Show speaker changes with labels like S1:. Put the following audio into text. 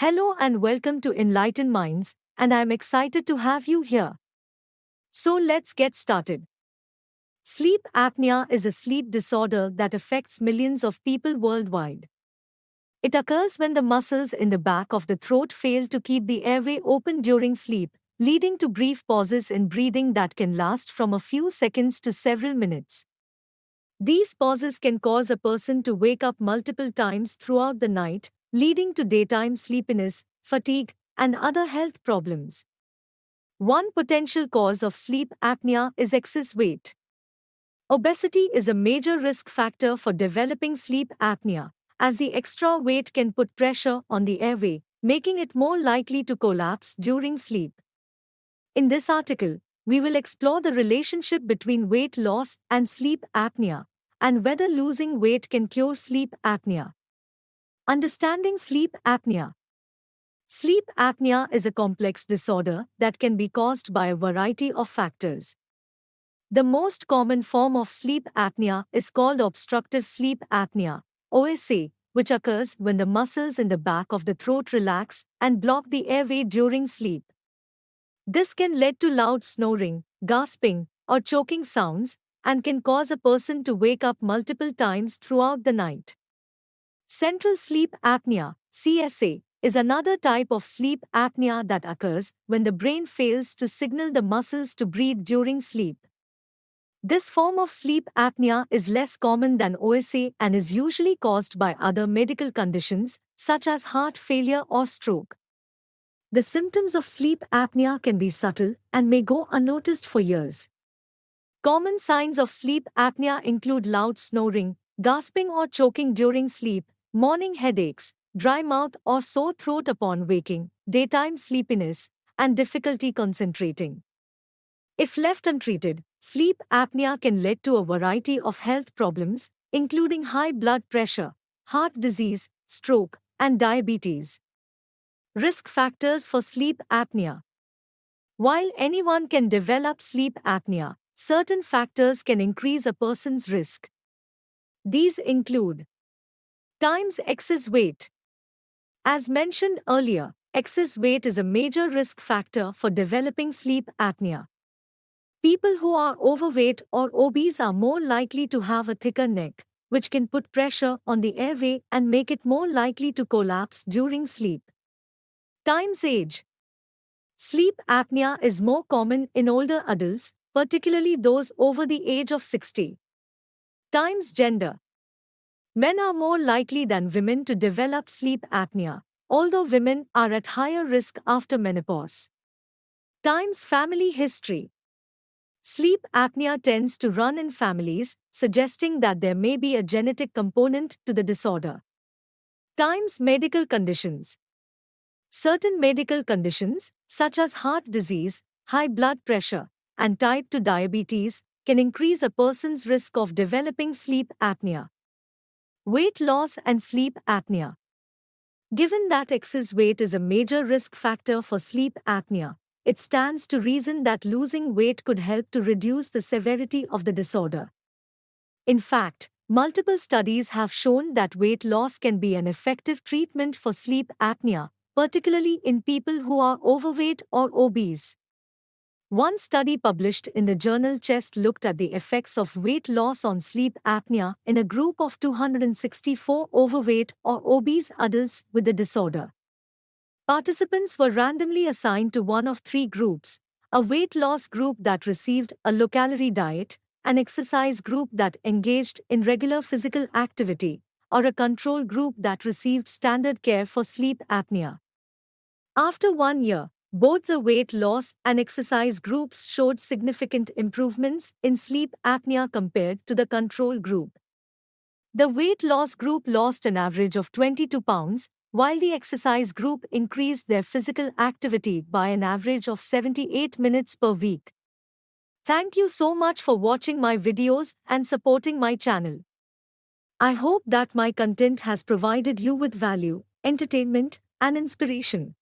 S1: Hello and welcome to Enlightened Minds, and I'm excited to have you here. So let's get started. Sleep apnea is a sleep disorder that affects millions of people worldwide. It occurs when the muscles in the back of the throat fail to keep the airway open during sleep, leading to brief pauses in breathing that can last from a few seconds to several minutes. These pauses can cause a person to wake up multiple times throughout the night, leading to daytime sleepiness, fatigue, and other health problems. One potential cause of sleep apnea is excess weight. Obesity is a major risk factor for developing sleep apnea, as the extra weight can put pressure on the airway, making it more likely to collapse during sleep. In this article, we will explore the relationship between weight loss and sleep apnea, and whether losing weight can cure sleep apnea. Understanding sleep apnea. Sleep apnea is a complex disorder that can be caused by a variety of factors. The most common form of sleep apnea is called obstructive sleep apnea, OSA, which occurs when the muscles in the back of the throat relax and block the airway during sleep. This can lead to loud snoring, gasping, or choking sounds, and can cause a person to wake up multiple times throughout the night. Central sleep apnea, CSA, is another type of sleep apnea that occurs when the brain fails to signal the muscles to breathe during sleep. This form of sleep apnea is less common than OSA and is usually caused by other medical conditions, such as heart failure or stroke. The symptoms of sleep apnea can be subtle and may go unnoticed for years. Common signs of sleep apnea include loud snoring, gasping or choking during sleep, morning headaches, dry mouth or sore throat upon waking, daytime sleepiness, and difficulty concentrating. If left untreated, sleep apnea can lead to a variety of health problems, including high blood pressure, heart disease, stroke, and diabetes. Risk factors for sleep apnea. While anyone can develop sleep apnea, certain factors can increase a person's risk. These include times excess weight. As mentioned earlier, excess weight is a major risk factor for developing sleep apnea. People who are overweight or obese are more likely to have a thicker neck, which can put pressure on the airway and make it more likely to collapse during sleep. Times age. Sleep apnea is more common in older adults, particularly those over the age of 60. Times gender. Men are more likely than women to develop sleep apnea, although women are at higher risk after menopause. Times family history. Sleep apnea tends to run in families, suggesting that there may be a genetic component to the disorder. Times medical conditions. Certain medical conditions, such as heart disease, high blood pressure, and type 2 diabetes, can increase a person's risk of developing sleep apnea. Weight loss and sleep apnea. Given that excess weight is a major risk factor for sleep apnea, it stands to reason that losing weight could help to reduce the severity of the disorder. In fact, multiple studies have shown that weight loss can be an effective treatment for sleep apnea, particularly in people who are overweight or obese. One study published in the journal Chest looked at the effects of weight loss on sleep apnea in a group of 264 overweight or obese adults with the disorder. Participants were randomly assigned to one of three groups: a weight loss group that received a low-calorie diet, an exercise group that engaged in regular physical activity, or a control group that received standard care for sleep apnea. After 1 year, both the weight loss and exercise groups showed significant improvements in sleep apnea compared to the control group. The weight loss group lost an average of 22 pounds, while the exercise group increased their physical activity by an average of 78 minutes per week. Thank you so much for watching my videos and supporting my channel. I hope that my content has provided you with value, entertainment, and inspiration.